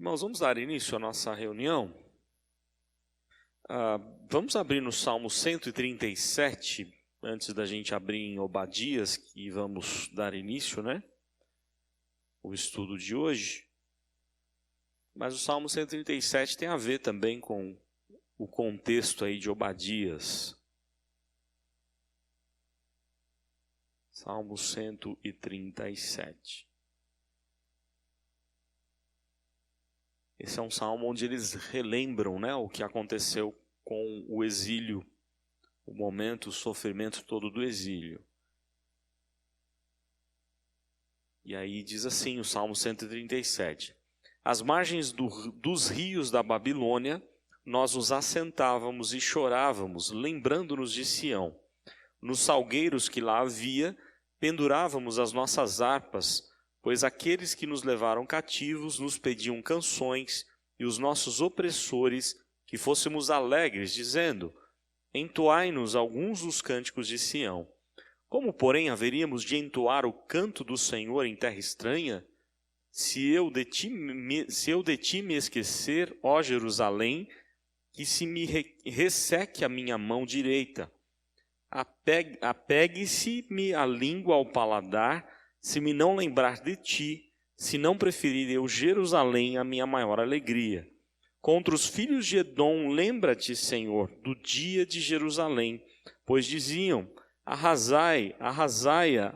Irmãos, vamos dar início à nossa reunião. Vamos abrir no Salmo 137, antes da gente abrir em Obadias, que vamos dar início, né? O estudo de hoje. Mas o Salmo 137 tem a ver também com o contexto aí de Obadias. Salmo 137. Esse é um salmo onde eles relembram, né, o que aconteceu com o exílio, o momento, o sofrimento todo do exílio. E aí diz assim o Salmo 137. Às margens dos rios da Babilônia, nós nos assentávamos e chorávamos, lembrando-nos de Sião. Nos salgueiros que lá havia, pendurávamos as nossas harpas, pois aqueles que nos levaram cativos nos pediam canções, e os nossos opressores que fôssemos alegres, dizendo: entoai-nos alguns dos cânticos de Sião. Como, porém, haveríamos de entoar o canto do Senhor em terra estranha? Se eu de ti me esquecer, ó Jerusalém, que se me resseque a minha mão direita. Apegue-se-me a língua ao paladar, se me não lembrar de ti, se não preferir eu Jerusalém a minha maior alegria. Contra os filhos de Edom, lembra-te, Senhor, do dia de Jerusalém, pois diziam: arrasai-a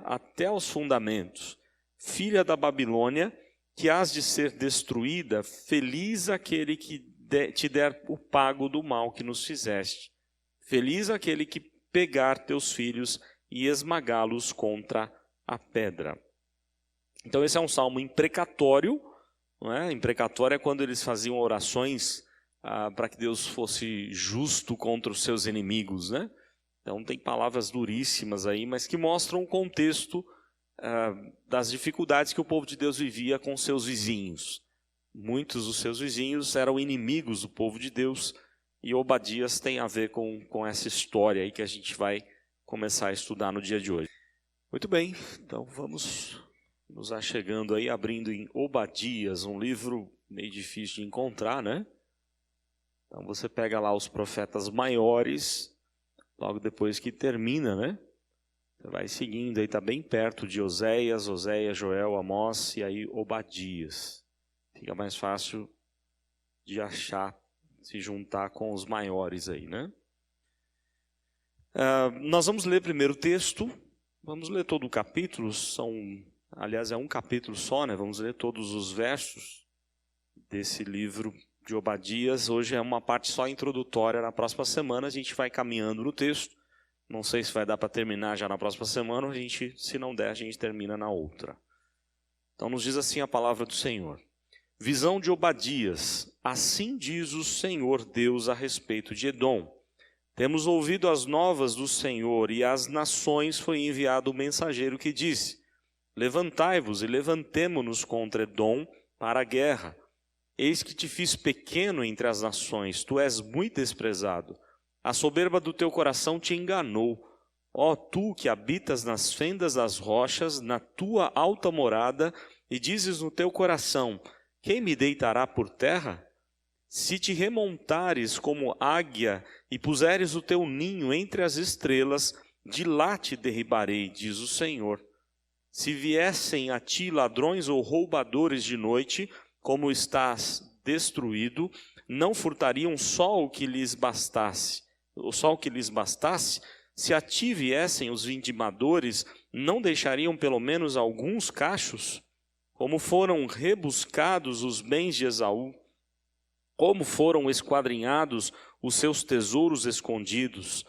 até aos fundamentos. Filha da Babilônia, que hás de ser destruída, feliz aquele que te der o pago do mal que nos fizeste. Feliz aquele que pegar teus filhos e esmagá-los contra a pedra. Então esse é um salmo imprecatório, não é? Imprecatório é quando eles faziam orações para que Deus fosse justo contra os seus inimigos, né? Então tem palavras duríssimas aí, mas que mostram o contexto das dificuldades que o povo de Deus vivia com seus vizinhos. Muitos dos seus vizinhos eram inimigos do povo de Deus, e Obadias tem a ver com essa história aí que a gente vai começar a estudar no dia de hoje. Muito bem, então vamos nos achegando aí, abrindo em Obadias, um livro meio difícil de encontrar, né? Então você pega lá os profetas maiores, logo depois que termina, né? Você vai seguindo aí, está bem perto de Oséias, Joel, Amós e aí Obadias. Fica mais fácil de achar, se juntar com os maiores aí, né? Nós vamos ler primeiro o texto, vamos ler todo o capítulo, aliás é um capítulo só, né? Vamos ler todos os versos desse livro de Obadias. Hoje é uma parte só introdutória, na próxima semana a gente vai caminhando no texto. Não sei se vai dar para terminar já na próxima semana, se não der a gente termina na outra. Então nos diz assim a palavra do Senhor. Visão de Obadias. Assim diz o Senhor Deus a respeito de Edom. Temos ouvido as novas do Senhor, e às nações foi enviado o mensageiro que disse: levantai-vos e levantemo-nos contra Edom para a guerra. Eis que te fiz pequeno entre as nações, tu és muito desprezado. A soberba do teu coração te enganou. Ó tu que habitas nas fendas das rochas, na tua alta morada, e dizes no teu coração: quem me deitará por terra? Se te remontares como águia e puseres o teu ninho entre as estrelas, de lá te derribarei, diz o Senhor. Se viessem a ti ladrões ou roubadores de noite, como estás destruído, não furtariam só o que lhes bastasse. Se a ti viessem os vindimadores, não deixariam pelo menos alguns cachos? Como foram rebuscados os bens de Esaú, como foram esquadrinhados os seus tesouros escondidos.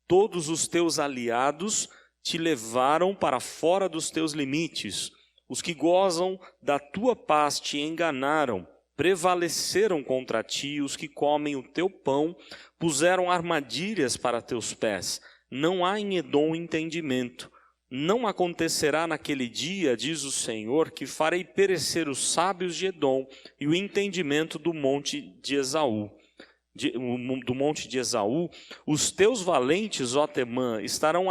Todos os teus aliados te levaram para fora dos teus limites. Os que gozam da tua paz te enganaram, prevaleceram contra ti. Os que comem o teu pão puseram armadilhas para teus pés. Não há em Edom entendimento. Não acontecerá naquele dia, diz o Senhor, que farei perecer os sábios de Edom e o entendimento do monte de Esaú. Os teus valentes, ó Temã, estarão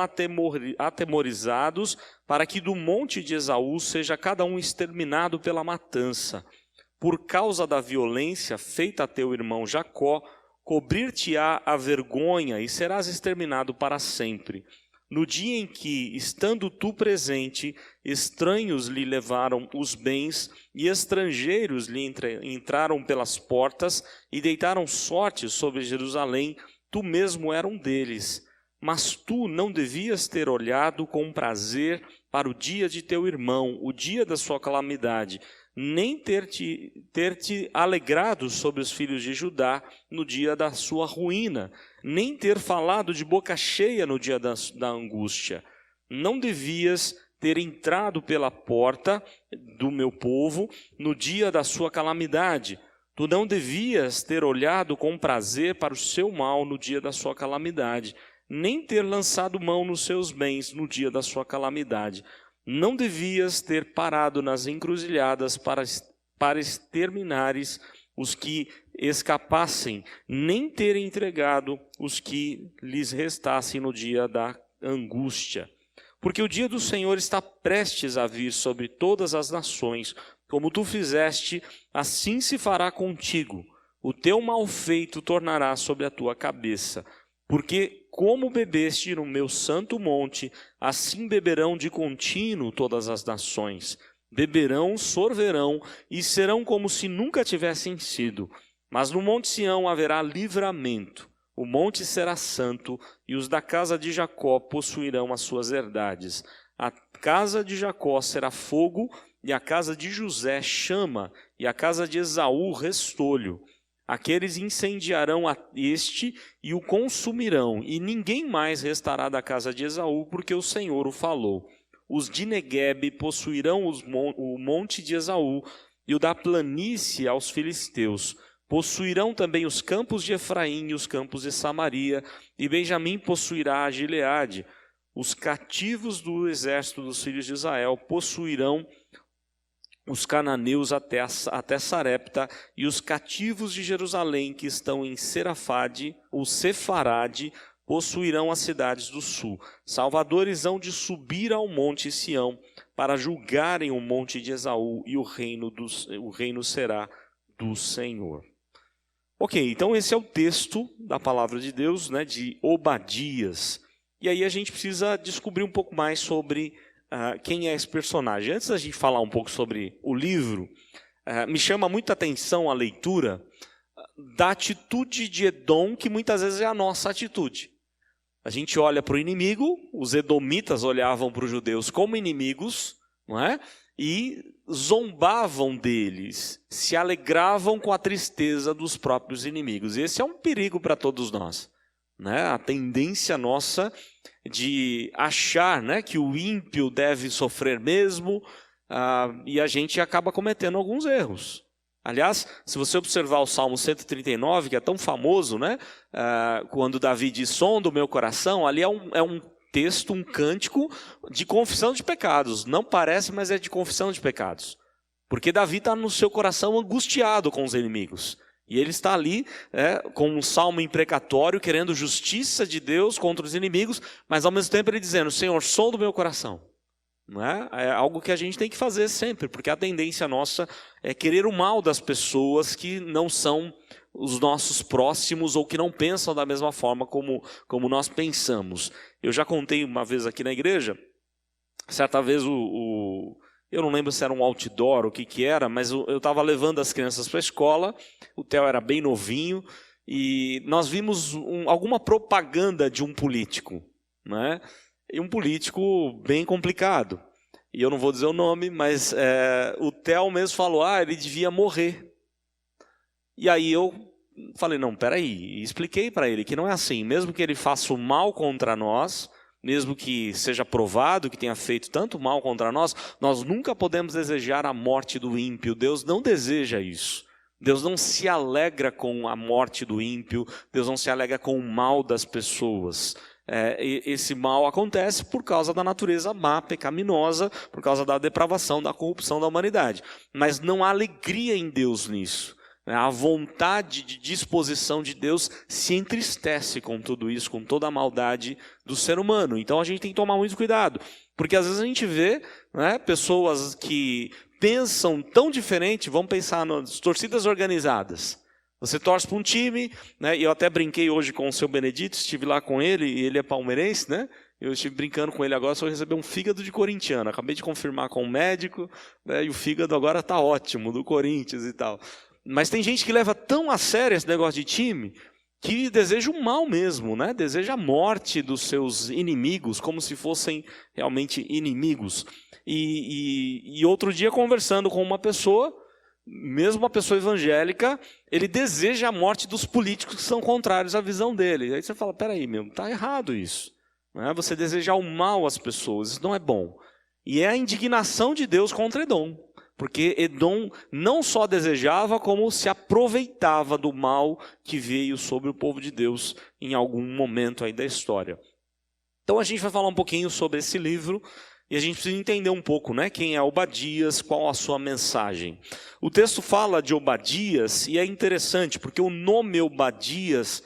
atemorizados para que do monte de Esaú seja cada um exterminado pela matança. por causa da violência feita a teu irmão Jacó, cobrir-te-á a vergonha e serás exterminado para sempre. No dia em que, estando tu presente, estranhos lhe levaram os bens e estrangeiros lhe entraram pelas portas e deitaram sorte sobre Jerusalém, tu mesmo era um deles. Mas tu não devias ter olhado com prazer para o dia de teu irmão, o dia da sua calamidade, nem ter te alegrado sobre os filhos de Judá no dia da sua ruína, nem ter falado de boca cheia no dia da angústia. Não devias ter entrado pela porta do meu povo no dia da sua calamidade. Tu não devias ter olhado com prazer para o seu mal no dia da sua calamidade, nem ter lançado mão nos seus bens no dia da sua calamidade. Não devias ter parado nas encruzilhadas para exterminares os que escapassem, nem ter entregado os que lhes restassem no dia da angústia. Porque o dia do Senhor está prestes a vir sobre todas as nações. Como tu fizeste, assim se fará contigo. O teu mal feito tornará sobre a tua cabeça. Porque como bebeste no meu santo monte, assim beberão de contínuo todas as nações. Beberão, sorverão e serão como se nunca tivessem sido. Mas no monte Sião haverá livramento. O monte será santo e os da casa de Jacó possuirão as suas herdades. A casa de Jacó será fogo e a casa de José chama e a casa de Esaú restolho. Aqueles incendiarão este e o consumirão, e ninguém mais restará da casa de Esaú, porque o Senhor o falou. Os de Neguebe possuirão o monte de Esaú, e o da planície aos filisteus. Possuirão também os campos de Efraim e os campos de Samaria, e Benjamim possuirá a Gileade. Os cativos do exército dos filhos de Israel possuirão os cananeus até Sarepta, e os cativos de Jerusalém que estão em Serafade, ou Sefarade, possuirão as cidades do sul. Salvadores hão de subir ao monte Sião, para julgarem o monte de Esaú, e o reino será do Senhor. Ok, então esse é o texto da palavra de Deus, né, de Obadias. E aí a gente precisa descobrir um pouco mais sobre quem é esse personagem. Antes da gente falar um pouco sobre o livro, me chama muita atenção a leitura da atitude de Edom, que muitas vezes é a nossa atitude. A gente olha para o inimigo, os edomitas olhavam para os judeus como inimigos, não é? E zombavam deles, se alegravam com a tristeza dos próprios inimigos. E esse é um perigo para todos nós, né? A tendência nossa de achar, né, que o ímpio deve sofrer mesmo, e a gente acaba cometendo alguns erros. Aliás, se você observar o Salmo 139, que é tão famoso, né, quando Davi diz, sonda o meu coração, ali é um texto, um cântico de confissão de pecados. Não parece, mas é de confissão de pecados. Porque Davi está no seu coração angustiado com os inimigos. E ele está ali com um salmo imprecatório, querendo justiça de Deus contra os inimigos, mas ao mesmo tempo ele dizendo, Senhor, sonda o meu coração. Não é? É algo que a gente tem que fazer sempre, porque a tendência nossa é querer o mal das pessoas que não são os nossos próximos ou que não pensam da mesma forma como nós pensamos. Eu já contei uma vez aqui na igreja, certa vez eu não lembro se era um outdoor, o que era, mas eu estava levando as crianças para a escola, o Theo era bem novinho, e nós vimos alguma propaganda de um político, né? E um político bem complicado. E eu não vou dizer o nome, mas o Theo mesmo falou, ele devia morrer. E aí eu falei, não, peraí, e expliquei para ele que não é assim, mesmo que ele faça o mal contra nós, mesmo que seja provado que tenha feito tanto mal contra nós, nós nunca podemos desejar a morte do ímpio. Deus não deseja isso. Deus não se alegra com a morte do ímpio. Deus não se alegra com o mal das pessoas. Esse mal acontece por causa da natureza má, pecaminosa, por causa da depravação, da corrupção da humanidade. Mas não há alegria em Deus nisso. A vontade de disposição de Deus se entristece com tudo isso, com toda a maldade do ser humano. Então a gente tem que tomar muito cuidado, porque às vezes a gente vê, né, pessoas que pensam tão diferente. Vamos pensar nas torcidas organizadas. Você torce para um time, né, e eu até brinquei hoje com o seu Benedito, estive lá com ele, e ele é palmeirense, né? Eu estive brincando com ele agora, só receber um fígado de corintiano. Acabei de confirmar com o médico, né, e o fígado agora está ótimo, do Corinthians e tal. Mas tem gente que leva tão a sério esse negócio de time que deseja o mal mesmo, né? Deseja a morte dos seus inimigos, como se fossem realmente inimigos. E outro dia, conversando com uma pessoa, mesmo uma pessoa evangélica, ele deseja a morte dos políticos que são contrários à visão dele. Aí você fala, peraí, meu, está errado isso. Não é? Você desejar o mal às pessoas, isso não é bom. E é a indignação de Deus contra Edom. Porque Edom não só desejava, como se aproveitava do mal que veio sobre o povo de Deus em algum momento aí da história. Então a gente vai falar um pouquinho sobre esse livro e a gente precisa entender um pouco, né, quem é Obadias, qual a sua mensagem. O texto fala de Obadias e é interessante porque o nome Obadias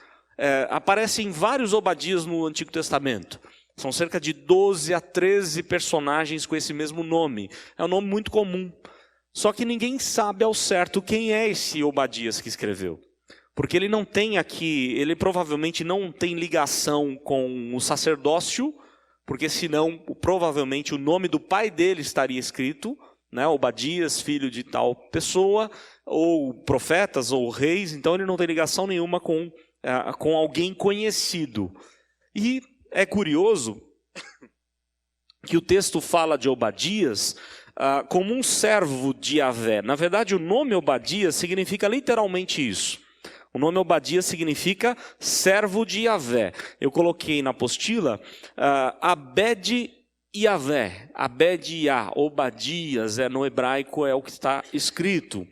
aparece em vários Obadias no Antigo Testamento. São cerca de 12 a 13 personagens com esse mesmo nome. É um nome muito comum. Só que ninguém sabe ao certo quem é esse Obadias que escreveu. Porque ele não tem aqui, ele provavelmente não tem ligação com o sacerdócio, porque senão provavelmente o nome do pai dele estaria escrito, né, Obadias, filho de tal pessoa, ou profetas, ou reis, então ele não tem ligação nenhuma com alguém conhecido. E é curioso que o texto fala de Obadias como um servo de Yahvé. Na verdade, o nome Obadias significa literalmente isso. O nome Obadias significa servo de Yahvé. Eu coloquei na apostila Abed Yahvé, Abed Yah, Obadias, no hebraico é o que está escrito.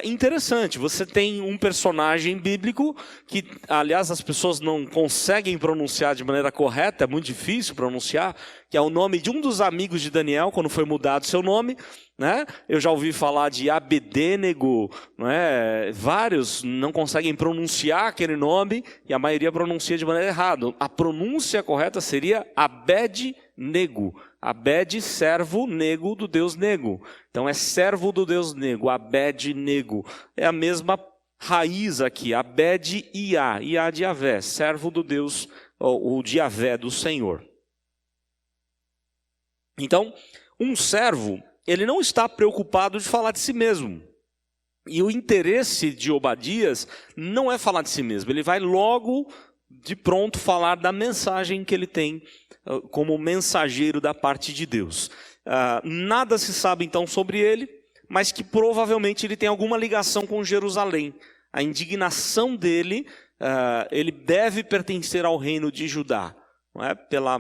Interessante, você tem um personagem bíblico que, aliás, as pessoas não conseguem pronunciar de maneira correta, é muito difícil pronunciar, que é o nome de um dos amigos de Daniel, quando foi mudado seu nome, né? Eu já ouvi falar de Abednego, né? Vários não conseguem pronunciar aquele nome e a maioria pronuncia de maneira errada. A pronúncia correta seria Abed-nego. Abed, servo, nego do Deus nego. Então é servo do Deus nego, Abed-nego. É a mesma raiz aqui, Abed-Iá, Iá de Yahvé, servo do Deus, ou de Yahvé, do Senhor. Então, um servo, ele não está preocupado de falar de si mesmo. E o interesse de Obadias não é falar de si mesmo, ele vai logo de pronto falar da mensagem que ele tem como mensageiro da parte de Deus. Nada se sabe então sobre ele, mas que provavelmente ele tem alguma ligação com Jerusalém. A indignação dele, ele deve pertencer ao reino de Judá, não é?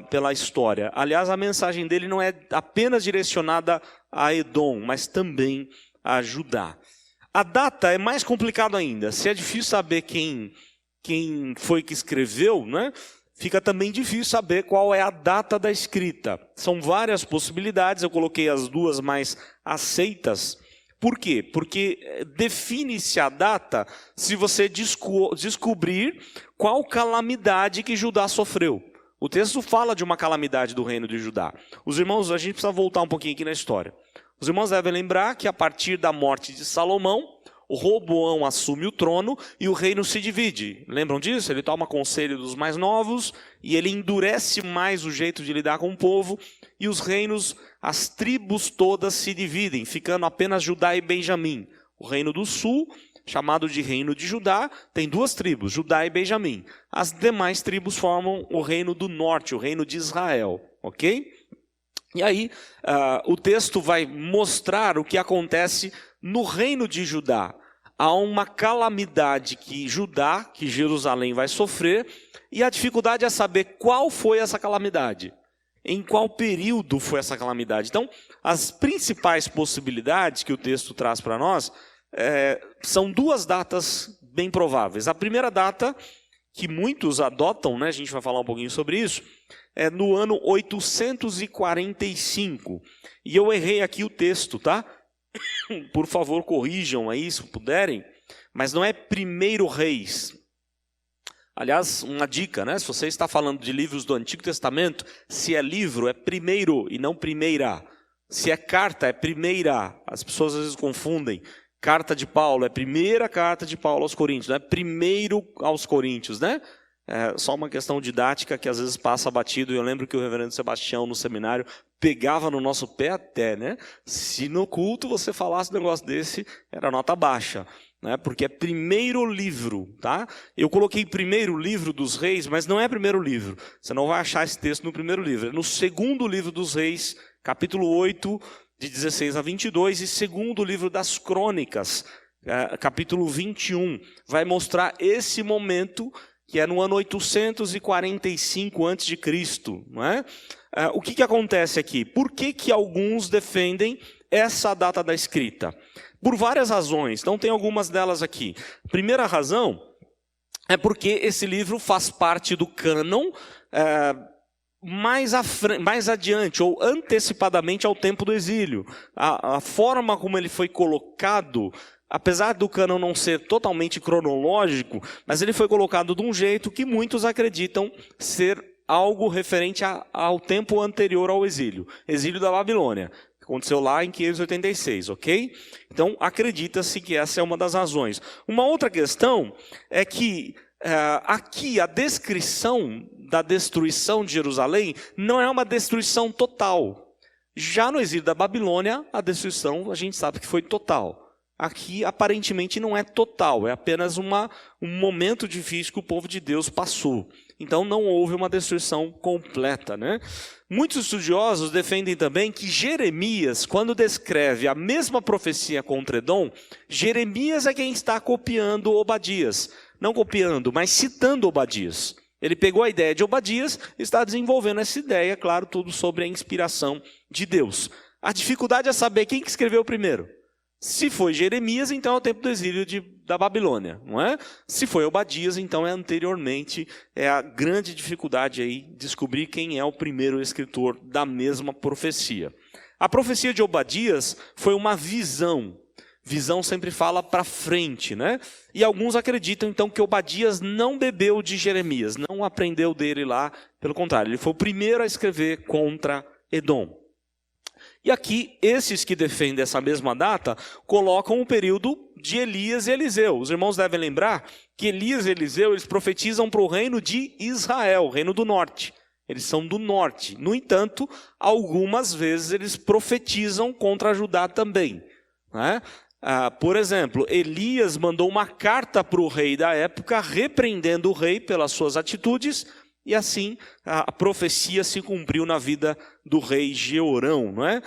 pela história. Aliás, a mensagem dele não é apenas direcionada a Edom, mas também a Judá. A data é mais complicado ainda. Se é difícil saber quem foi que escreveu, né? Fica também difícil saber qual é a data da escrita. São várias possibilidades, eu coloquei as duas mais aceitas. Por quê? Porque define-se a data se você descobrir qual calamidade que Judá sofreu. O texto fala de uma calamidade do reino de Judá. Os irmãos, a gente precisa voltar um pouquinho aqui na história. Os irmãos devem lembrar que a partir da morte de Salomão, o Roboão assume o trono e o reino se divide. Lembram disso? Ele toma conselho dos mais novos e ele endurece mais o jeito de lidar com o povo. E os reinos, as tribos todas se dividem, ficando apenas Judá e Benjamim. O reino do sul, chamado de reino de Judá, tem duas tribos, Judá e Benjamim. As demais tribos formam o reino do norte, o reino de Israel. Ok? E aí, o texto vai mostrar o que acontece no reino de Judá. Há uma calamidade que Jerusalém vai sofrer, e a dificuldade é saber qual foi essa calamidade. Em qual período foi essa calamidade. Então, as principais possibilidades que o texto traz para nós são duas datas bem prováveis. A primeira data, que muitos adotam, né, a gente vai falar um pouquinho sobre isso, é no ano 845. E eu errei aqui o texto, tá? Por favor, corrijam aí, se puderem. mas não é primeiro Reis. Aliás, uma dica, né? Se você está falando de livros do Antigo Testamento, se é livro, é primeiro e não primeira. Se é carta, é primeira. As pessoas às vezes confundem. Carta de Paulo, é primeira carta de Paulo aos Coríntios, não é primeiro aos Coríntios, né? É só uma questão didática que às vezes passa batido. E eu lembro que o reverendo Sebastião, no seminário, pegava no nosso pé até, né? Se no culto você falasse um negócio desse, era nota baixa. Né, porque é primeiro livro, tá? Eu coloquei primeiro livro dos reis, mas não é primeiro livro. Você não vai achar esse texto no primeiro livro. É no segundo livro dos reis, capítulo 8, de 16 a 22, e segundo livro das crônicas, capítulo 21. Vai mostrar esse momento, que é no ano 845 a.C., não é? O que acontece aqui? Por que alguns defendem essa data da escrita? Por várias razões, então tem algumas delas aqui. Primeira razão é porque esse livro faz parte do cânon mais adiante, ou antecipadamente ao tempo do exílio. A forma como ele foi colocado, apesar do cânon não ser totalmente cronológico, mas ele foi colocado de um jeito que muitos acreditam ser algo referente ao tempo anterior ao exílio da Babilônia. Aconteceu lá em 586, ok? Então, acredita-se que essa é uma das razões. Uma outra questão é que aqui a descrição da destruição de Jerusalém não é uma destruição total. Já no exílio da Babilônia, a destruição a gente sabe que foi total. Aqui, aparentemente, não é total, é apenas um momento difícil que o povo de Deus passou. Então, não houve uma destruição completa, né? Muitos estudiosos defendem também que Jeremias, quando descreve a mesma profecia contra Edom, Jeremias é quem está copiando Obadias. Não copiando, mas citando Obadias. Ele pegou a ideia de Obadias e está desenvolvendo essa ideia, claro, tudo sobre a inspiração de Deus. A dificuldade é saber quem que escreveu primeiro. Se foi Jeremias, então é o tempo do exílio da Babilônia, não é? Se foi Obadias, então é anteriormente. É a grande dificuldade aí descobrir quem é o primeiro escritor da mesma profecia. A profecia de Obadias foi uma visão. Visão sempre fala para frente, né? E alguns acreditam então que Obadias não bebeu de Jeremias, não aprendeu dele lá, pelo contrário, ele foi o primeiro a escrever contra Edom. E aqui, esses que defendem essa mesma data, colocam o período de Elias e Eliseu. Os irmãos devem lembrar que Elias e Eliseu, eles profetizam para o reino de Israel, o reino do norte. Eles são do norte. No entanto, algumas vezes eles profetizam contra Judá também, né? Por exemplo, Elias mandou uma carta para o rei da época, repreendendo o rei pelas suas atitudes, e assim a profecia se cumpriu na vida do rei Jeorão, não é?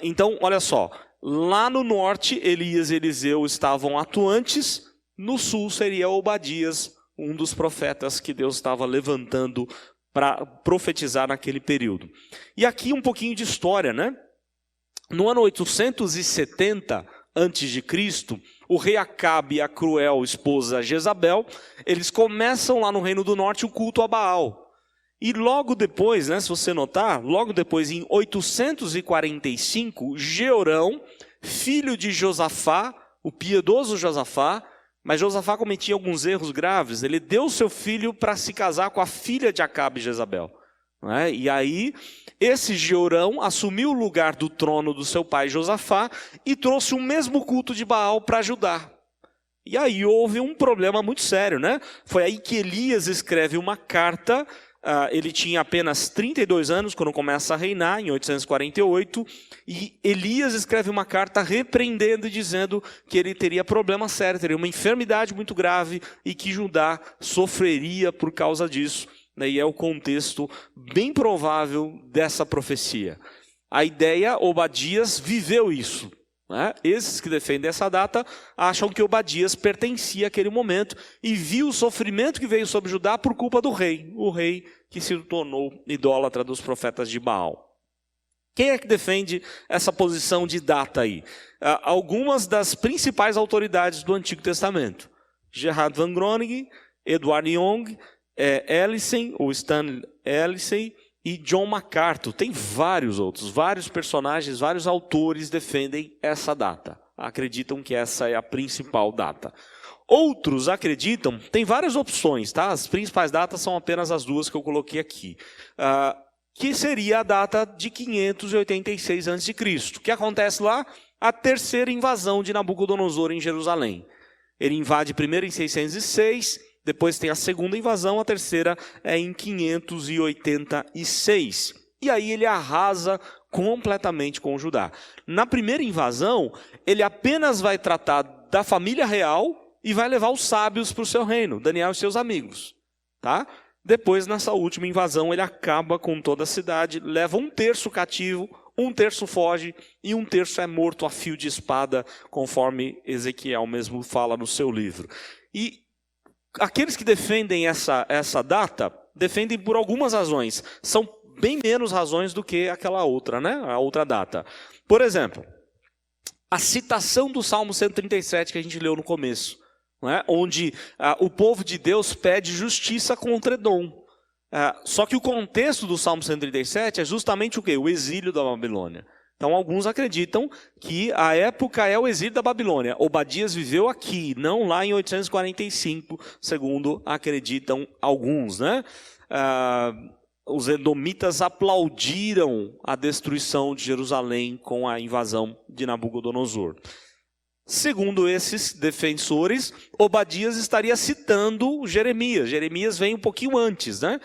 Então, olha só, lá no norte Elias e Eliseu estavam atuantes, no sul seria Obadias, um dos profetas que Deus estava levantando para profetizar naquele período. E aqui um pouquinho de história, né? No ano 870 a.C., o rei Acabe e a cruel esposa Jezabel, eles começam lá no Reino do Norte o culto a Baal. E logo depois, né, se você notar, logo depois em 845, Jeorão, filho de Josafá, o piedoso Josafá, mas Josafá cometia alguns erros graves, ele deu seu filho para se casar com a filha de Acabe e Jezabel. Né? E aí, esse Jeorão assumiu o lugar do trono do seu pai Josafá e trouxe o mesmo culto de Baal para Judá. E aí houve um problema muito sério, né? Foi aí que Elias escreve uma carta. Ele tinha apenas 32 anos quando começa a reinar, em 848. E Elias escreve uma carta repreendendo e dizendo que ele teria problema sério, teria uma enfermidade muito grave e que Judá sofreria por causa disso. E é o contexto bem provável dessa profecia. A ideia, Obadias viveu isso. Né? Esses que defendem essa data acham que Obadias pertencia àquele momento e viu o sofrimento que veio sobre Judá por culpa do rei, o rei que se tornou idólatra dos profetas de Baal. Quem é que defende essa posição de data aí? Algumas das principais autoridades do Antigo Testamento. Gerhard van Groningen, Edward Young, Ellison, ou Stan Ellison, e John MacArthur. Tem vários outros, vários personagens, vários autores defendem essa data. Acreditam que essa é a principal data. Outros acreditam, tem várias opções, tá? As principais datas são apenas as duas que eu coloquei aqui. Que seria a data de 586 a.C. O que acontece lá? A terceira invasão de Nabucodonosor em Jerusalém. Ele invade primeiro em 606, depois tem a segunda invasão, a terceira é em 586. E aí ele arrasa completamente com Judá. Na primeira invasão, ele apenas vai tratar da família real e vai levar os sábios para o seu reino, Daniel e seus amigos. Tá? Depois, nessa última invasão, ele acaba com toda a cidade, leva 1/3 cativo, 1/3 foge e 1/3 é morto a fio de espada, conforme Ezequiel mesmo fala no seu livro. E aqueles que defendem essa data, defendem por algumas razões. São bem menos razões do que aquela outra, né? A outra data. Por exemplo, a citação do Salmo 137 que a gente leu no começo, não é? Onde o povo de Deus pede justiça contra Edom. Só que o contexto do Salmo 137 é justamente o quê? O exílio da Babilônia. Então alguns acreditam que a época é o exílio da Babilônia. Obadias viveu aqui, não lá em 845, segundo acreditam alguns, né? Os edomitas aplaudiram a destruição de Jerusalém com a invasão de Nabucodonosor. Segundo esses defensores, Obadias estaria citando Jeremias. Jeremias vem um pouquinho antes, né?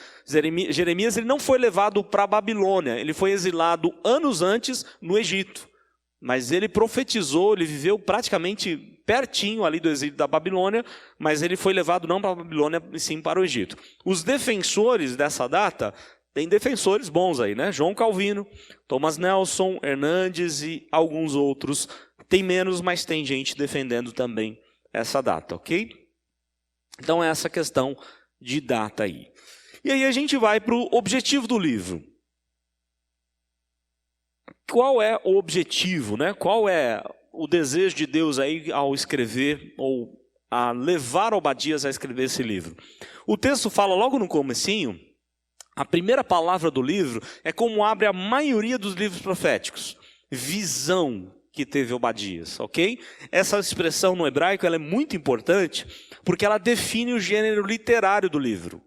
Jeremias ele não foi levado para a Babilônia, ele foi exilado anos antes no Egito. Mas ele profetizou, ele viveu praticamente pertinho ali do exílio da Babilônia, mas ele foi levado não para a Babilônia, e sim para o Egito. Os defensores dessa data, tem defensores bons aí, né? João Calvino, Thomas Nelson, Hernandes e alguns outros. Tem menos, mas tem gente defendendo também essa data, ok? Então é essa questão de data aí. E aí a gente vai para o objetivo do livro. Qual é o objetivo, né? Qual é o desejo de Deus aí ao escrever ou a levar Obadias a escrever esse livro? O texto fala logo no comecinho, a primeira palavra do livro é como abre a maioria dos livros proféticos. Visão que teve Obadias, ok? Essa expressão no hebraico ela é muito importante porque ela define o gênero literário do livro.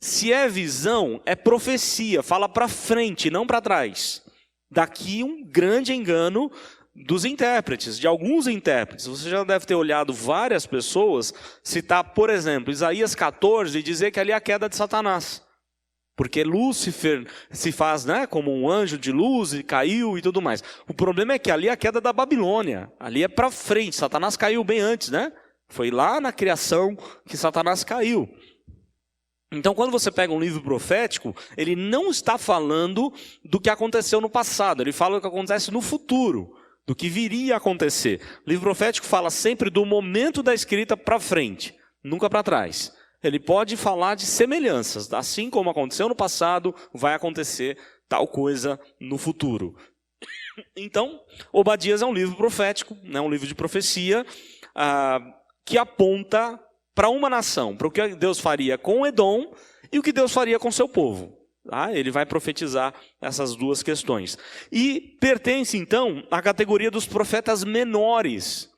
Se é visão, é profecia, fala para frente, não para trás. Daqui um grande engano dos intérpretes, de alguns intérpretes. Você já deve ter olhado várias pessoas citar, por exemplo, Isaías 14 e dizer que ali é a queda de Satanás. Porque Lúcifer se faz, né, como um anjo de luz e caiu e tudo mais. O problema é que ali é a queda da Babilônia. Ali é para frente. Satanás caiu bem antes, né? Foi lá na criação que Satanás caiu. Então, quando você pega um livro profético, ele não está falando do que aconteceu no passado. Ele fala do que acontece no futuro, do que viria a acontecer. O livro profético fala sempre do momento da escrita para frente, nunca para trás. Ele pode falar de semelhanças, assim como aconteceu no passado, vai acontecer tal coisa no futuro. Então, Obadias é um livro profético, né, um livro de profecia, que aponta para uma nação, para o que Deus faria com Edom e o que Deus faria com seu povo. Tá? Ele vai profetizar essas duas questões. E pertence, então, à categoria dos profetas menores.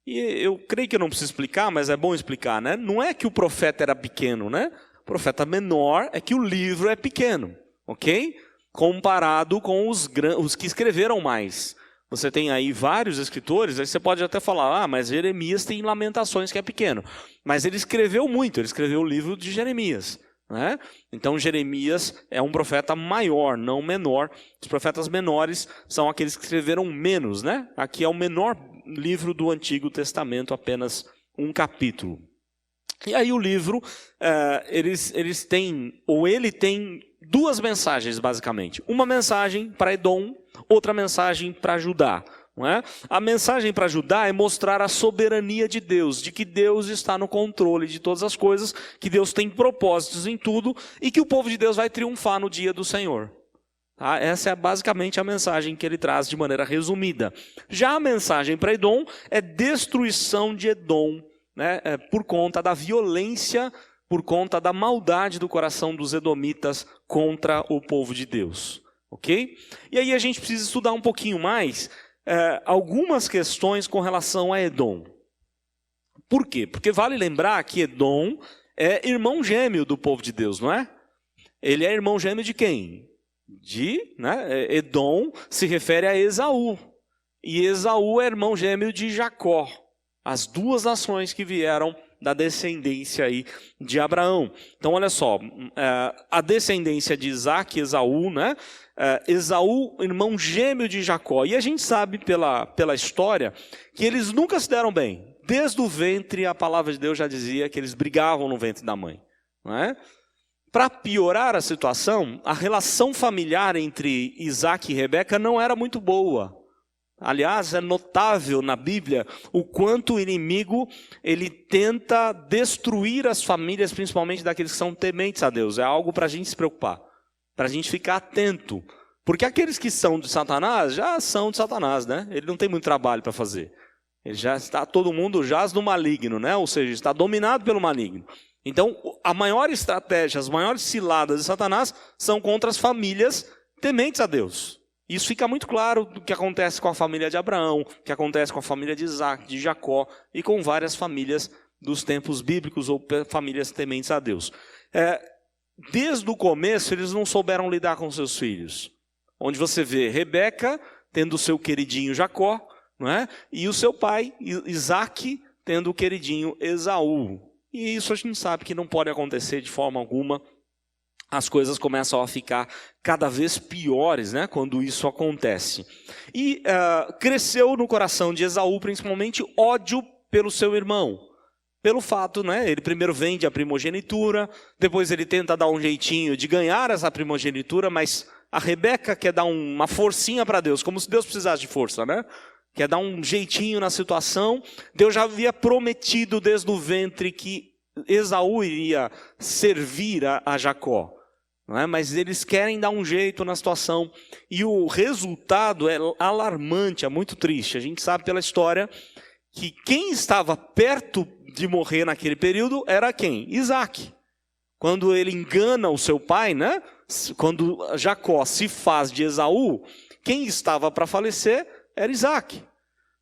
E eu creio que eu não preciso explicar, mas é bom explicar, né? Não é que o profeta era pequeno, né? O profeta menor é que o livro é pequeno, ok? Comparado com os que escreveram mais. Você tem aí vários escritores, aí você pode até falar, mas Jeremias tem Lamentações que é pequeno. Mas ele escreveu muito, ele escreveu o livro de Jeremias. Né? Então Jeremias é um profeta maior, não menor. Os profetas menores são aqueles que escreveram menos, né? Aqui é o menor livro do Antigo Testamento, apenas um capítulo. E aí o livro, eles têm, ou ele tem duas mensagens basicamente. Uma mensagem para Edom, outra mensagem para Judá. Não é? A mensagem para Judá é mostrar a soberania de Deus, de que Deus está no controle de todas as coisas, que Deus tem propósitos em tudo e que o povo de Deus vai triunfar no dia do Senhor. Tá? Essa é basicamente a mensagem que ele traz de maneira resumida. Já a mensagem para Edom é destruição de Edom, né? Por conta da violência, por conta da maldade do coração dos edomitas contra o povo de Deus. Ok? E aí a gente precisa estudar um pouquinho mais algumas questões com relação a Edom. Por quê? Porque vale lembrar que Edom é irmão gêmeo do povo de Deus, não é? Ele é irmão gêmeo de quem? Edom se refere a Esaú. E Esaú é irmão gêmeo de Jacó. As duas nações que vieram da descendência aí de Abraão. Então olha só, a descendência de Isaac, Esaú, né? Esaú, irmão gêmeo de Jacó. E a gente sabe pela história que eles nunca se deram bem. Desde o ventre, a palavra de Deus já dizia que eles brigavam no ventre da mãe, não é? Para piorar a situação, a relação familiar entre Isaac e Rebeca não era muito boa. Aliás, é notável na Bíblia o quanto o inimigo ele tenta destruir as famílias, principalmente daqueles que são tementes a Deus. É algo para a gente se preocupar, para a gente ficar atento. Porque aqueles que são de Satanás, já são de Satanás, né? Ele não tem muito trabalho para fazer. Ele já está, todo mundo jaz no maligno, né? Ou seja, está dominado pelo maligno. Então, a maior estratégia, as maiores ciladas de Satanás são contra as famílias tementes a Deus. Isso fica muito claro do que acontece com a família de Abraão, que acontece com a família de Isaac, de Jacó e com várias famílias dos tempos bíblicos ou famílias tementes a Deus. Desde o começo, eles não souberam lidar com seus filhos. Onde você vê Rebeca tendo o seu queridinho Jacó, não é? E o seu pai, Isaac, tendo o queridinho Esaú. E isso a gente sabe que não pode acontecer de forma alguma. As coisas começam a ficar cada vez piores, né, quando isso acontece. E cresceu no coração de Esaú, principalmente, ódio pelo seu irmão. Pelo fato, né, ele primeiro vende a primogenitura, depois ele tenta dar um jeitinho de ganhar essa primogenitura, mas a Rebeca quer dar uma forcinha para Deus, como se Deus precisasse de força, né? Quer dar um jeitinho na situação. Deus já havia prometido desde o ventre que Esaú iria servir a Jacó. Não é? Mas eles querem dar um jeito na situação. E o resultado é alarmante, é muito triste. A gente sabe pela história que quem estava perto de morrer naquele período era quem? Isaac. Quando ele engana o seu pai, né? Quando Jacó se faz de Esaú, quem estava para falecer era Isaac.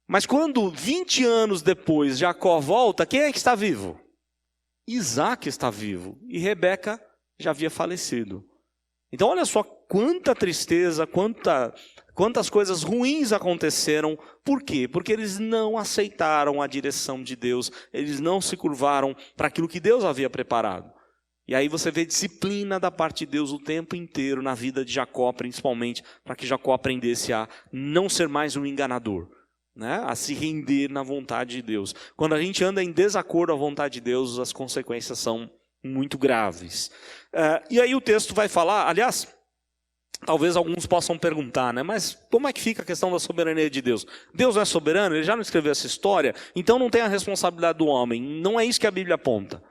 Mas quando 20 anos depois Jacó volta, quem é que está vivo? Isaac está vivo e Rebeca já havia falecido. Então olha só quanta tristeza, quantas coisas ruins aconteceram. Por quê? Porque eles não aceitaram a direção de Deus, eles não se curvaram para aquilo que Deus havia preparado. E aí você vê disciplina da parte de Deus o tempo inteiro na vida de Jacó, principalmente, para que Jacó aprendesse a não ser mais um enganador, né? A se render na vontade de Deus. Quando a gente anda em desacordo à vontade de Deus, as consequências são muito graves. E aí o texto vai falar, aliás, talvez alguns possam perguntar, né? Mas como é que fica a questão da soberania de Deus? Deus é soberano? Ele já não escreveu essa história? Então não tem a responsabilidade do homem. Não é isso que a Bíblia aponta.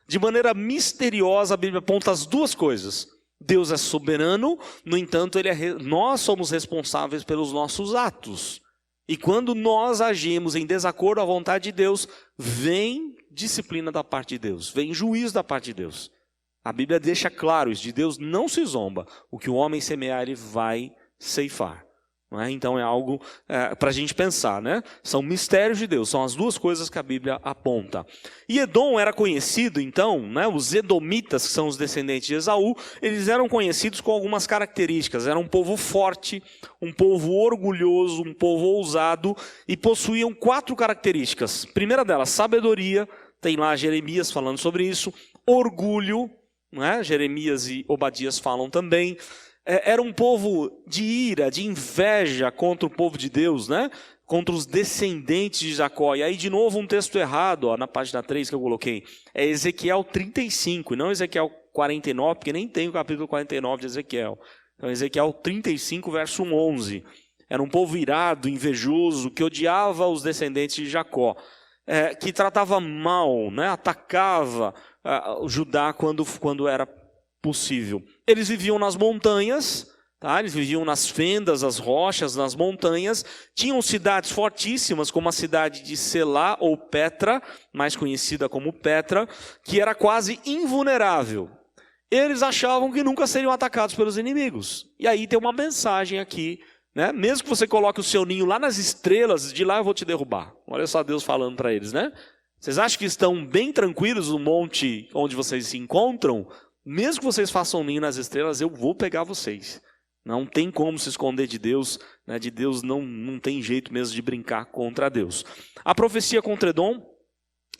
De maneira misteriosa, a Bíblia aponta as duas coisas. Deus é soberano, no entanto, nós somos responsáveis pelos nossos atos. E quando nós agimos em desacordo à vontade de Deus, vem disciplina da parte de Deus, vem juízo da parte de Deus. A Bíblia deixa claro isso, de Deus não se zomba. O que o homem semear, ele vai ceifar. Não é? Então é algo para a gente pensar, né? São mistérios de Deus, são as duas coisas que a Bíblia aponta. E Edom era conhecido, então, né? Os edomitas, que são os descendentes de Esaú, eles eram conhecidos com algumas características. Era um povo forte, um povo orgulhoso, um povo ousado, e possuíam 4 características. Primeira delas, sabedoria, tem lá Jeremias falando sobre isso. Orgulho, né? Jeremias e Obadias falam também. Era um povo de ira, de inveja contra o povo de Deus, né? Contra os descendentes de Jacó. E aí de novo um texto errado, ó, na página 3 que eu coloquei. É Ezequiel 35, não Ezequiel 49, porque nem tem o capítulo 49 de Ezequiel. Então Ezequiel 35, verso 11. Era um povo irado, invejoso, que odiava os descendentes de Jacó. Que tratava mal, né? Atacava Judá quando era possível. Eles viviam nas montanhas, tá? Eles viviam nas fendas, as rochas, nas montanhas. Tinham cidades fortíssimas, como a cidade de Selá ou Petra, mais conhecida como Petra, que era quase invulnerável. Eles achavam que nunca seriam atacados pelos inimigos. E aí tem uma mensagem aqui, né? Mesmo que você coloque o seu ninho lá nas estrelas, de lá eu vou te derrubar. Olha só Deus falando para eles, né? Vocês acham que estão bem tranquilos no monte onde vocês se encontram? Mesmo que vocês façam ninho nas estrelas, eu vou pegar vocês. Não tem como se esconder de Deus, né? De Deus não tem jeito mesmo de brincar contra Deus. A profecia contra Edom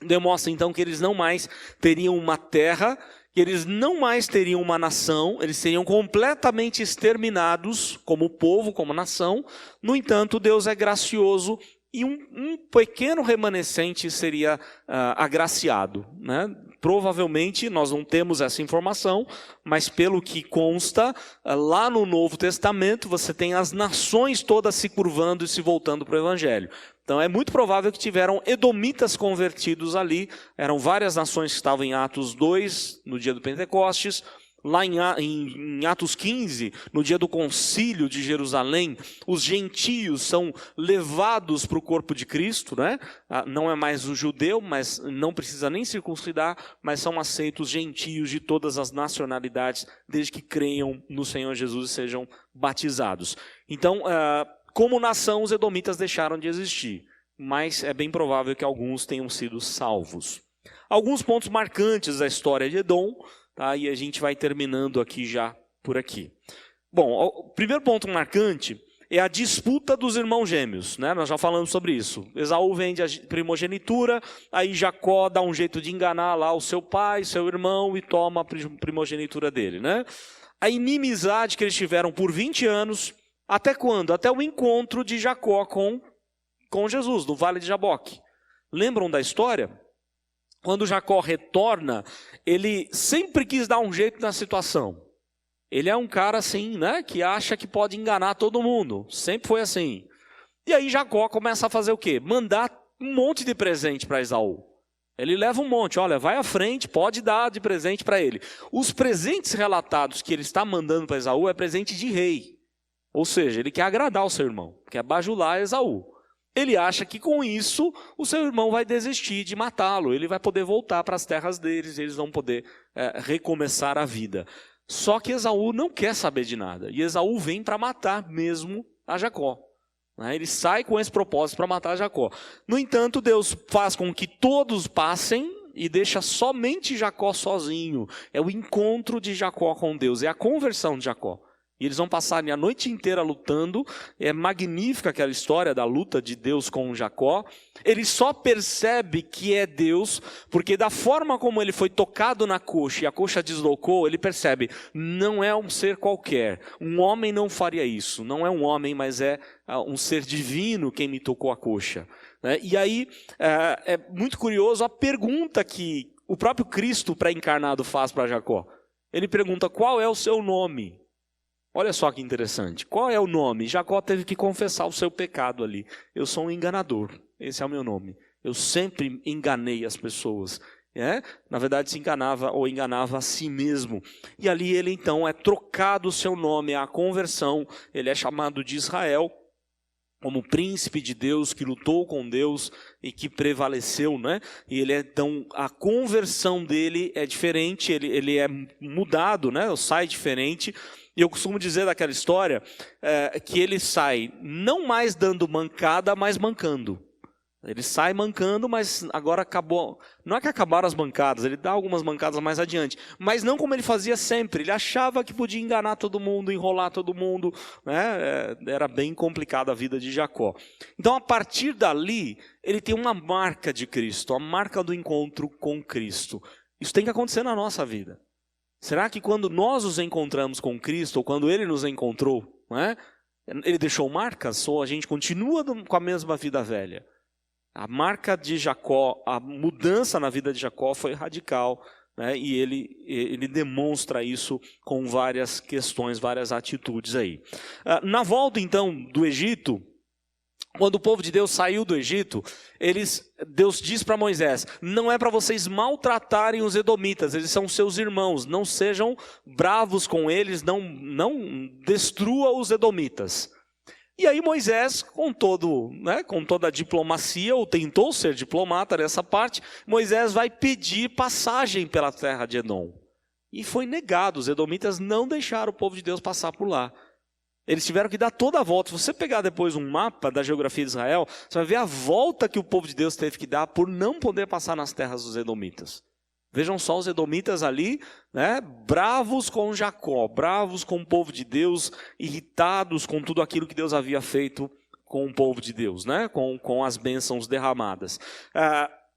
demonstra então que eles não mais teriam uma terra, que eles não mais teriam uma nação, eles seriam completamente exterminados como povo, como nação. No entanto, Deus é gracioso e um pequeno remanescente seria agraciado, né? Provavelmente, nós não temos essa informação, mas pelo que consta, lá no Novo Testamento, você tem as nações todas se curvando e se voltando para o Evangelho. Então é muito provável que tiveram edomitas convertidos ali, eram várias nações que estavam em Atos 2, no dia do Pentecostes. Lá em Atos 15, no dia do concílio de Jerusalém, os gentios são levados para o corpo de Cristo, né? Não é mais o judeu, mas não precisa nem circuncidar, mas são aceitos gentios de todas as nacionalidades, desde que creiam no Senhor Jesus e sejam batizados. Então, como nação, os edomitas deixaram de existir, mas é bem provável que alguns tenham sido salvos. Alguns pontos marcantes da história de Edom, tá? E a gente vai terminando aqui já por aqui. Bom, o primeiro ponto marcante é a disputa dos irmãos gêmeos, né? Nós já falamos sobre isso. Esaú vende a primogenitura, aí Jacó dá um jeito de enganar lá o seu pai, seu irmão, e toma a primogenitura dele, né? A inimizade que eles tiveram por 20 anos, até quando? Até o encontro de Jacó com Jesus, no Vale de Jaboque. Lembram da história? Quando Jacó retorna, ele sempre quis dar um jeito na situação. Ele é um cara assim, né, que acha que pode enganar todo mundo. Sempre foi assim. E aí Jacó começa a fazer o quê? Mandar um monte de presente para Esaú. Ele leva um monte, olha, vai à frente, pode dar de presente para ele. Os presentes relatados que ele está mandando para Esaú é presente de rei. Ou seja, ele quer agradar o seu irmão, quer bajular Esaú. Ele acha que com isso o seu irmão vai desistir de matá-lo, ele vai poder voltar para as terras deles, eles vão poder recomeçar a vida. Só que Esaú não quer saber de nada, e Esaú vem para matar mesmo a Jacó. Ele sai com esse propósito para matar Jacó. No entanto, Deus faz com que todos passem e deixa somente Jacó sozinho. É o encontro de Jacó com Deus, é a conversão de Jacó. E eles vão passar a noite inteira lutando. É magnífica aquela história da luta de Deus com Jacó. Ele só percebe que é Deus, porque da forma como ele foi tocado na coxa e a coxa deslocou, ele percebe, não é um ser qualquer. Um homem não faria isso. Não é um homem, mas é um ser divino quem me tocou a coxa. E aí é muito curioso a pergunta que o próprio Cristo pré-encarnado faz para Jacó. Ele pergunta, qual é o seu nome? Olha só que interessante. Qual é o nome? Jacó teve que confessar o seu pecado ali. Eu sou um enganador. Esse é o meu nome. Eu sempre enganei as pessoas. Na verdade, se enganava ou enganava a si mesmo. E ali ele então é trocado o seu nome, a conversão. Ele é chamado de Israel, como príncipe de Deus, que lutou com Deus e que prevaleceu, né? E ele então, a conversão dele é diferente, ele é mudado, né? Sai diferente. E eu costumo dizer daquela história que ele sai não mais dando mancada, mas mancando. Ele sai mancando, mas agora acabou. Não é que acabaram as mancadas, ele dá algumas mancadas mais adiante. Mas não como ele fazia sempre. Ele achava que podia enganar todo mundo, enrolar todo mundo, né? Era bem complicada a vida de Jacó. Então, a partir dali, ele tem uma marca de Cristo, a marca do encontro com Cristo. Isso tem que acontecer na nossa vida. Será que quando nós nos encontramos com Cristo, ou quando Ele nos encontrou, né, Ele deixou marcas, ou a gente continua com a mesma vida velha? A marca de Jacó, a mudança na vida de Jacó foi radical, né, e ele demonstra isso com várias questões, várias atitudes aí. Na volta então do Egito, quando o povo de Deus saiu do Egito, Deus diz para Moisés, não é para vocês maltratarem os edomitas, eles são seus irmãos, não sejam bravos com eles, não destrua os edomitas. E aí Moisés, com toda a diplomacia, ou tentou ser diplomata nessa parte, Moisés vai pedir passagem pela terra de Edom. E foi negado, os edomitas não deixaram o povo de Deus passar por lá. Eles tiveram que dar toda a volta. Se você pegar depois um mapa da geografia de Israel, você vai ver a volta que o povo de Deus teve que dar por não poder passar nas terras dos edomitas. Vejam só os edomitas ali, né, bravos com Jacó, bravos com o povo de Deus, irritados com tudo aquilo que Deus havia feito com o povo de Deus, né, com as bênçãos derramadas.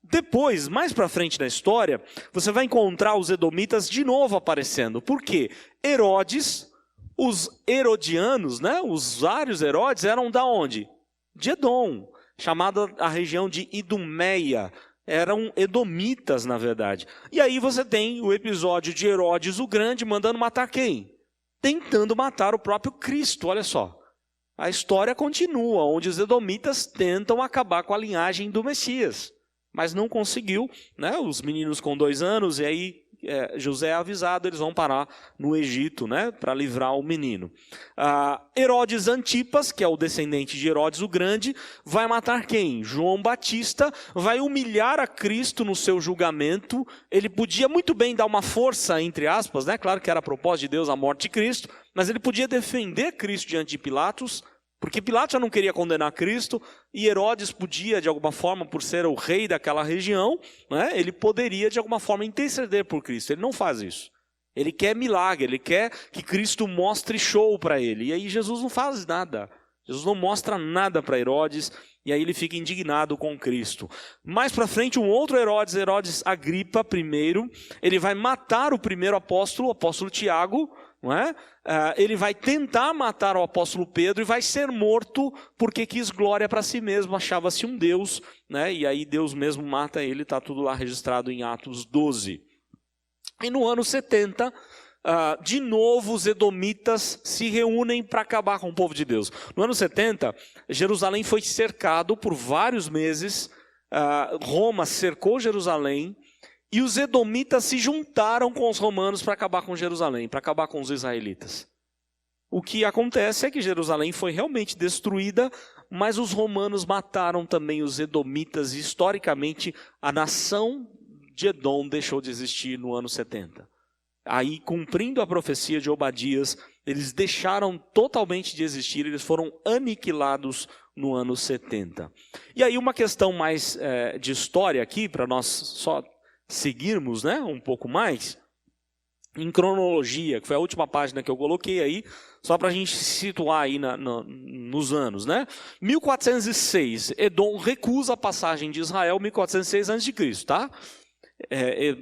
Depois, mais para frente na história, você vai encontrar os edomitas de novo aparecendo. Por quê? Herodes, os herodianos, né, os vários Herodes eram da onde? De Edom, chamada a região de Idumeia. Eram edomitas, na verdade. E aí você tem o episódio de Herodes o Grande mandando matar quem? Tentando matar o próprio Cristo, olha só. A história continua, onde os edomitas tentam acabar com a linhagem do Messias. Mas não conseguiu, né? Os meninos com 2 anos, e aí José é avisado, eles vão parar no Egito, né? Para livrar o menino. Herodes Antipas, que é o descendente de Herodes o Grande, vai matar quem? João Batista, vai humilhar a Cristo no seu julgamento. Ele podia muito bem dar uma força, entre aspas, né? Claro que era a propósito de Deus a morte de Cristo, mas ele podia defender Cristo diante de Pilatos, porque Pilatos já não queria condenar Cristo, e Herodes podia, de alguma forma, por ser o rei daquela região, né, ele poderia, de alguma forma, interceder por Cristo. Ele não faz isso. Ele quer milagre, ele quer que Cristo mostre show para ele. E aí Jesus não faz nada. Jesus não mostra nada para Herodes, e aí ele fica indignado com Cristo. Mais para frente, um outro Herodes, Herodes Agripa I, ele vai matar o primeiro apóstolo, o apóstolo Tiago, não é? Ele vai tentar matar o apóstolo Pedro e vai ser morto porque quis glória para si mesmo, achava-se um Deus, né? E aí Deus mesmo mata ele, está tudo lá registrado em Atos 12. E no ano 70, de novo os edomitas se reúnem para acabar com o povo de Deus. No ano 70, Jerusalém foi cercado por vários meses, Roma cercou Jerusalém, e os edomitas se juntaram com os romanos para acabar com Jerusalém, para acabar com os israelitas. O que acontece é que Jerusalém foi realmente destruída, mas os romanos mataram também os edomitas, e historicamente a nação de Edom deixou de existir no ano 70. Aí, cumprindo a profecia de Obadias, eles deixaram totalmente de existir, eles foram aniquilados no ano 70. E aí uma questão mais de história aqui, para nós só seguirmos, né, um pouco mais, em cronologia, que foi a última página que eu coloquei aí, só para a gente se situar aí nos anos, né? 1406, Edom recusa a passagem de Israel, 1406 a.C., tá?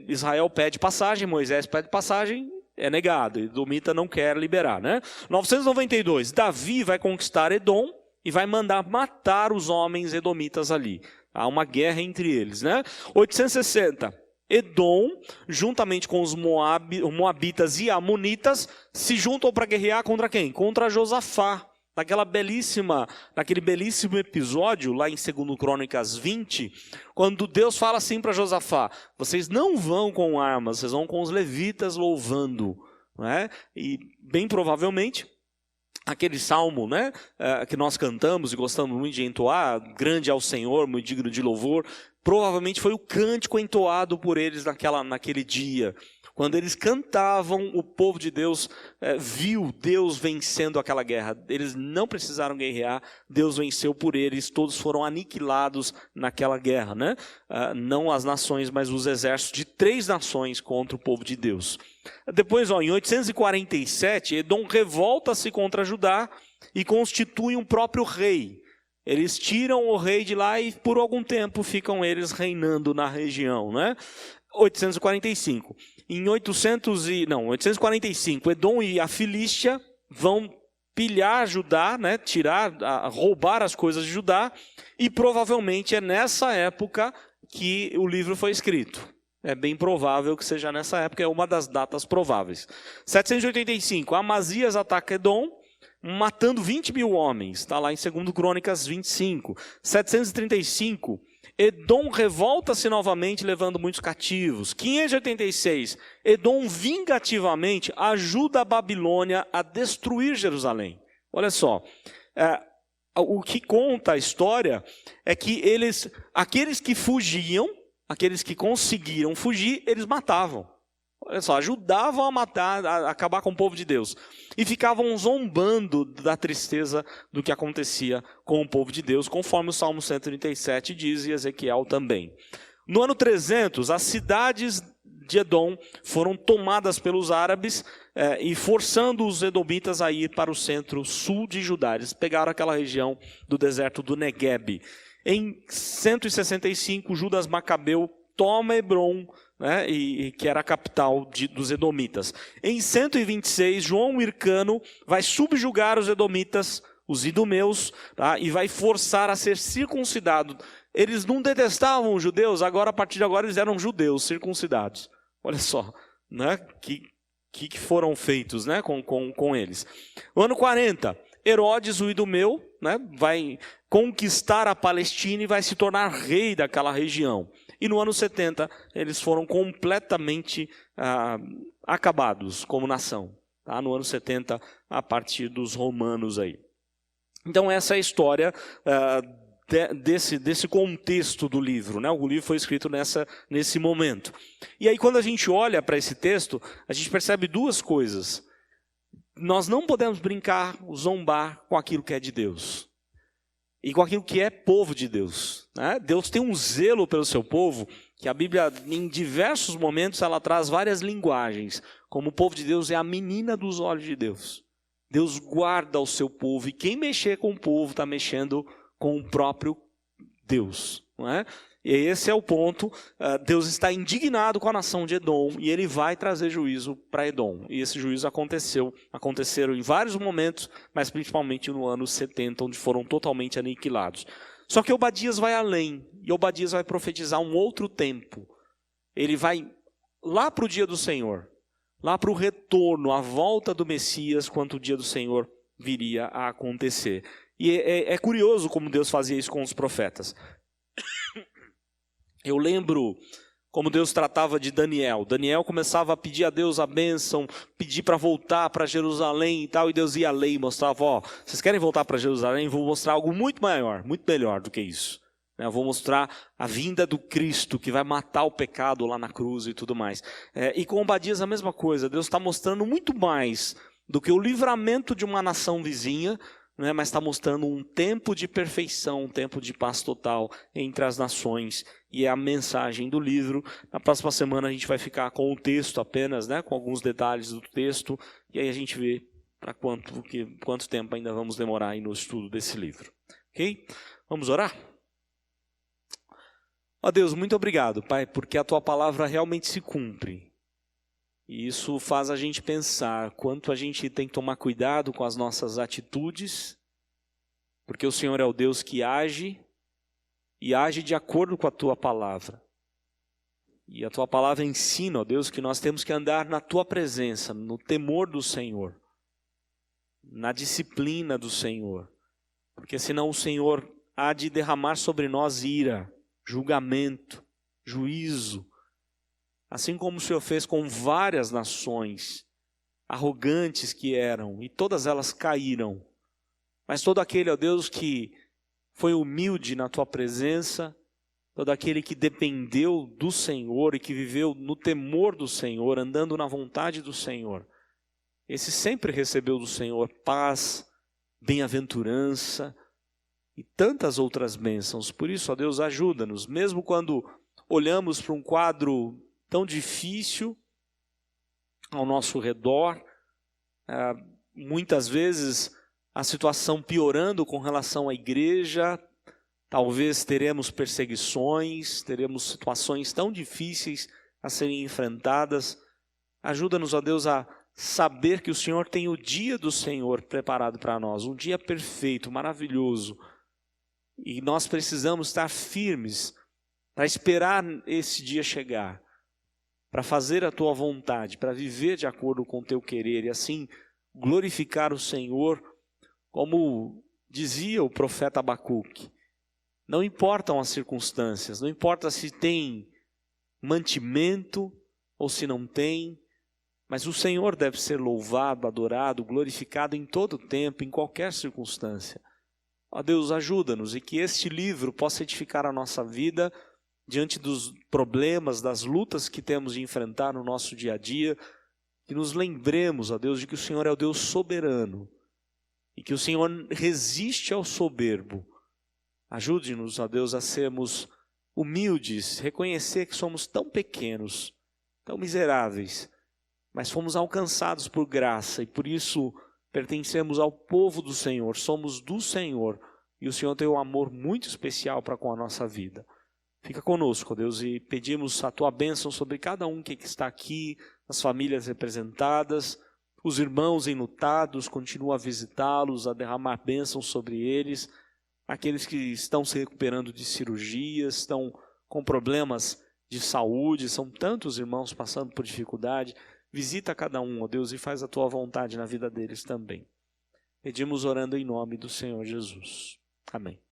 Israel pede passagem, Moisés pede passagem, é negado, Edomita não quer liberar, né? 992, Davi vai conquistar Edom e vai mandar matar os homens edomitas ali. Há uma guerra entre eles, né? 860, Edom, juntamente com os moabitas e amonitas, se juntam para guerrear contra quem? Contra Josafá. Naquele belíssimo episódio, lá em 2 Crônicas 20, quando Deus fala assim para Josafá: vocês não vão com armas, vocês vão com os levitas louvando. Não é? E bem provavelmente, aquele salmo, né, que nós cantamos e gostamos muito de entoar, grande é o Senhor, muito digno de louvor, provavelmente foi o cântico entoado por eles naquele dia. Quando eles cantavam, o povo de Deus viu Deus vencendo aquela guerra. Eles não precisaram guerrear, Deus venceu por eles, todos foram aniquilados naquela guerra, né? Não as nações, mas os exércitos de 3 nações contra o povo de Deus. Depois, em 847, Edom revolta-se contra Judá e constitui um próprio rei. Eles tiram o rei de lá e por algum tempo ficam eles reinando na região, né? 845. Em 845, Edom e a Filístia vão pilhar Judá, né? Roubar as coisas de Judá, e provavelmente é nessa época que o livro foi escrito. É bem provável que seja nessa época, é uma das datas prováveis. 785, Amazias ataca Edom, matando 20 mil homens. Está lá em 2 Crônicas 25. 735, Edom revolta-se novamente, levando muitos cativos. 586, Edom vingativamente ajuda a Babilônia a destruir Jerusalém. Olha só, o que conta a história é que aqueles que fugiam, aqueles que conseguiram fugir, eles matavam. Olha só, ajudavam a matar, a acabar com o povo de Deus. E ficavam zombando da tristeza do que acontecia com o povo de Deus, conforme o Salmo 137 diz e Ezequiel também. No ano 300, as cidades de Edom foram tomadas pelos árabes e forçando os edomitas a ir para o centro-sul de Judá. Eles pegaram aquela região do deserto do Negueb. Em 165, Judas Macabeu toma Hebrom, né, que era a capital dos edomitas. Em 126, João Hircano vai subjugar os edomitas, os idumeus, tá, e vai forçar a ser circuncidado. Eles não detestavam os judeus, agora, a partir de agora, eles eram judeus circuncidados. Olha só, né, que foram feitos, né, com eles. No ano 40, Herodes, o idumeu, né, vai conquistar a Palestina e vai se tornar rei daquela região. E no ano 70, eles foram completamente acabados como nação. Tá? No ano 70, a partir dos romanos aí. Então essa é a história desse contexto do livro, né? O livro foi escrito nesse momento. E aí quando a gente olha para esse texto, a gente percebe duas coisas. Nós não podemos brincar, zombar com aquilo que é de Deus. E com aquilo que é povo de Deus. Né? Deus tem um zelo pelo seu povo, que a Bíblia, em diversos momentos, ela traz várias linguagens. Como o povo de Deus é a menina dos olhos de Deus. Deus guarda o seu povo, e quem mexer com o povo está mexendo com o próprio Deus. Não é? E esse é o ponto, Deus está indignado com a nação de Edom, e ele vai trazer juízo para Edom. E esse juízo aconteceram em vários momentos, mas principalmente no ano 70, onde foram totalmente aniquilados. Só que Obadias vai além, e Obadias vai profetizar um outro tempo. Ele vai lá para o dia do Senhor, lá para o retorno, a volta do Messias, quando o dia do Senhor viria a acontecer. E é curioso como Deus fazia isso com os profetas. Eu lembro como Deus tratava de Daniel. Daniel começava a pedir a Deus a bênção, pedir para voltar para Jerusalém e tal, e Deus ia ler e mostrava, vocês querem voltar para Jerusalém? Vou mostrar algo muito maior, muito melhor do que isso. Eu vou mostrar a vinda do Cristo, que vai matar o pecado lá na cruz e tudo mais. E com Obadias a mesma coisa, Deus está mostrando muito mais do que o livramento de uma nação vizinha, né, mas está mostrando um tempo de perfeição, um tempo de paz total entre as nações. E é a mensagem do livro. Na próxima semana a gente vai ficar com o texto apenas, né, com alguns detalhes do texto, e aí a gente vê para quanto tempo ainda vamos demorar aí no estudo desse livro. Ok? Vamos orar? Ó Deus, muito obrigado, Pai, porque a Tua palavra realmente se cumpre. E isso faz a gente pensar quanto a gente tem que tomar cuidado com as nossas atitudes, porque o Senhor é o Deus que age, e age de acordo com a Tua palavra. E a Tua palavra ensina, ó Deus, que nós temos que andar na Tua presença, no temor do Senhor, na disciplina do Senhor. Porque senão o Senhor há de derramar sobre nós ira, julgamento, juízo. Assim como o Senhor fez com várias nações, arrogantes que eram, e todas elas caíram. Mas todo aquele, ó Deus, que foi humilde na Tua presença, todo aquele que dependeu do Senhor e que viveu no temor do Senhor, andando na vontade do Senhor, esse sempre recebeu do Senhor paz, bem-aventurança e tantas outras bênçãos. Por isso, ó Deus, ajuda-nos, mesmo quando olhamos para um quadro tão difícil ao nosso redor, muitas vezes a situação piorando com relação à igreja, talvez teremos perseguições, teremos situações tão difíceis a serem enfrentadas. Ajuda-nos, ó Deus, a saber que o Senhor tem o dia do Senhor preparado para nós, um dia perfeito, maravilhoso, e nós precisamos estar firmes para esperar esse dia chegar, para fazer a Tua vontade, para viver de acordo com o Teu querer e assim glorificar o Senhor, como dizia o profeta Abacuque. Não importam as circunstâncias, não importa se tem mantimento ou se não tem, mas o Senhor deve ser louvado, adorado, glorificado em todo tempo, em qualquer circunstância. Ó Deus, ajuda-nos e que este livro possa edificar a nossa vida diante dos problemas, das lutas que temos de enfrentar no nosso dia a dia, que nos lembremos, ó Deus, de que o Senhor é o Deus soberano e que o Senhor resiste ao soberbo. Ajude-nos, ó Deus, a sermos humildes, reconhecer que somos tão pequenos, tão miseráveis, mas fomos alcançados por graça e por isso pertencemos ao povo do Senhor, somos do Senhor e o Senhor tem um amor muito especial para com a nossa vida. Fica conosco, ó Deus, e pedimos a Tua bênção sobre cada um que está aqui, as famílias representadas, os irmãos enlutados, continua a visitá-los, a derramar bênção sobre eles, aqueles que estão se recuperando de cirurgias, estão com problemas de saúde, são tantos irmãos passando por dificuldade. Visita cada um, ó Deus, e faz a Tua vontade na vida deles também. Pedimos orando em nome do Senhor Jesus. Amém.